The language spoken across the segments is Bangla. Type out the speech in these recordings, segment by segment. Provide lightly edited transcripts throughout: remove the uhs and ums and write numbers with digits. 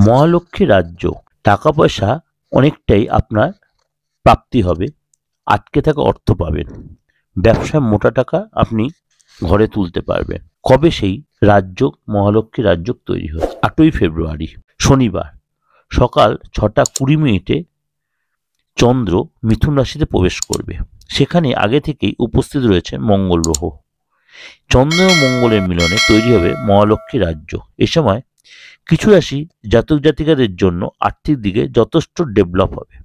মহালক্ষ্মী রাজ্য, টাকা পয়সা অনেকটাই আপনার প্রাপ্তি হবে, আটকে থাকা অর্থ পাবেন, ব্যবসায় মোটা টাকা আপনি ঘরে তুলতে পারবেন। কবে সেই রাজযোগ মহালক্ষ্মী রাজযোগ তৈরি হয়? 8ই ফেব্রুয়ারি শনিবার সকাল 6:20 চন্দ্র মিথুন রাশিতে প্রবেশ করবে। সেখানে আগে থেকেই উপস্থিত রয়েছে মঙ্গল গ্রহ। চন্দ্র ও মঙ্গলের মিলনে তৈরি হবে মহালক্ষ্মী রাজ্য। এ সময় কিছু রাশি জাতক জাতিকাদের জন্য আর্থিক দিকে যথেষ্ট ডেভেলপ হবে।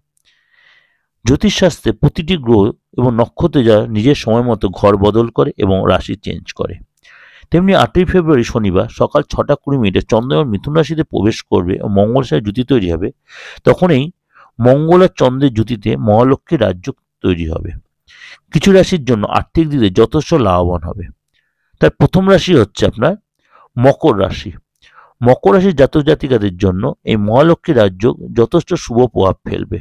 জ্যোতিষশাস্ত্রে প্রতিটি গ্রহ এবং নক্ষত্রে যারা নিজের সময় মতো ঘর বদল করে এবং রাশি চেঞ্জ করে, তেমনি 8ই ফেব্রুয়ারি শনিবার সকাল 6:20 চন্দ্র মিথুন রাশিতে প্রবেশ করবে ও মঙ্গলের সাথে জুতি তৈরি হবে। তখনই মঙ্গল আর চন্দ্রের জুতিতে মহালক্ষ্মী রাজ্য তৈরি হবে। কিছু রাশির জন্য আর্থিক দিকে যথেষ্ট লাভবান হবে। তার প্রথম রাশি হচ্ছে আপনার মকর রাশি। মকর রাশির জাতক জাতিকাদের জন্য এই মহালক্ষ্মী রাজযোগ যথেষ্ট শুভ প্রভাব ফেলবে।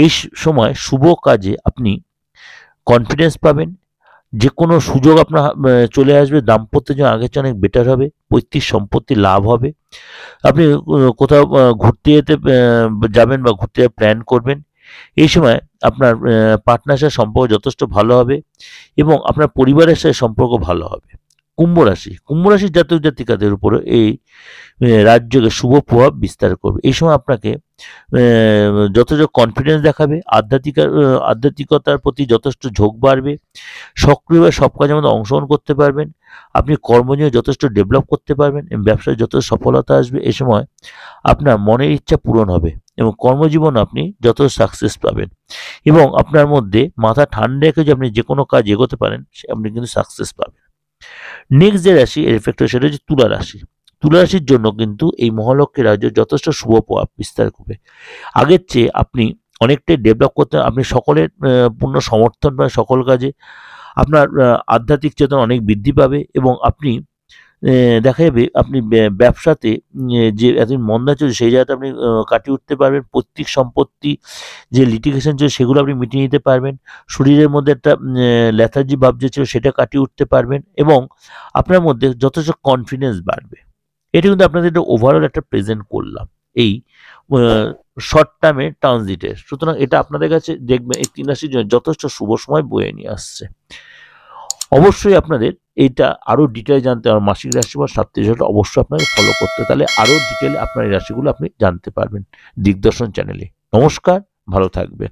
এই সময় শুভ কাজে আপনি কনফিডেন্স পাবেন, যে কোনো সুযোগ আপনার চলে আসবে, দাম্পত্য জীবন আগের চেয়ে অনেক বেটার হবে, পৈতৃক সম্পত্তি লাভ হবে, আপনি কোথাও ঘুরতে যেতে যাবেন বা ঘুরতে প্ল্যান করবেন। এই সময় আপনার পার্টনারের সাথে সম্পর্ক যথেষ্ট ভালো হবে এবং আপনার পরিবারের সাথে সম্পর্ক ভালো হবে। কুম্ভ রাশির জাতক জাতিকাদের উপরে এই রাজযোগের শুভ প্রভাব বিস্তার করবে। এই সময় আপনাকে যথেষ্ট কনফিডেন্স দেখাবে, আধ্যাত্মিকতার প্রতি যথেষ্ট ঝোঁক বাড়বে, সক্রিয়ভাবে সব কাজের মধ্যে অংশগ্রহণ করতে পারবেন, আপনি কর্মজীবনে যথেষ্ট ডেভেলপ করতে পারবেন এবং ব্যবসায় যথেষ্ট সফলতা আসবে। এই সময় আপনার মনের ইচ্ছা পূরণ হবে এবং কর্মজীবন আপনি যথেষ্ট সাকসেস পাবেন এবং আপনার মধ্যে মাথা ঠান্ডা রেখে যে আপনি যে কোনো কাজ এগোতে পারেন, আপনি কিন্তু সাকসেস পাবেন। নেক্সট যে রাশি এর এফেক্ট হয় সেটা হচ্ছে তুলা রাশি। তুলা রাশির জন্য কিন্তু এই মহালক্ষ্মী রাজ্য যথেষ্ট শুভ প্রভাব বিস্তার করবে। আগের চেয়ে আপনি অনেকটাই ডেভেলপ করতে, আপনি সকলের পূর্ণ সমর্থন পাবেন, সকল কাজে আপনার আধ্যাত্মিক চেতনা অনেক বৃদ্ধি পাবে এবং আপনি দেখা যাবে আপনি ব্যবসাতে যে এতদিন মন্দা চলছে সেই জায়গাটা আপনি কাটিয়ে উঠতে পারবেন। পৈতৃক সম্পত্তি যে লিটিগেশন ছিল সেগুলো আপনি মিটিয়ে নিতে পারবেন। শরীরের মধ্যে একটা লেথার্জি ভাব যে ছিল সেটা কাটিয়ে উঠতে পারবেন এবং আপনার মধ্যে যথেষ্ট কনফিডেন্স বাড়বে। এটা কিন্তু আপনাদের একটা ওভারঅল একটা প্রেজেন্ট করলাম এই শর্ট টার্মে ট্রানজিটের। সুতরাং এটা আপনাদের কাছে দেখবেন এই 3 রাশির জন্য যথেষ্ট শুভ সময় বয়ে নিয়ে আসছে। অবশ্যই আপনাদের এইটা আরও ডিটেল জানতে হবে, মাসিক রাশি বা সাপ্তাহিক রাশি অবশ্যই আপনাকে ফলো করতে, তাহলে আরও ডিটেলে আপনার এই রাশিগুলো আপনি জানতে পারবেন দিগদর্শন চ্যানেলে। নমস্কার, ভালো থাকবেন।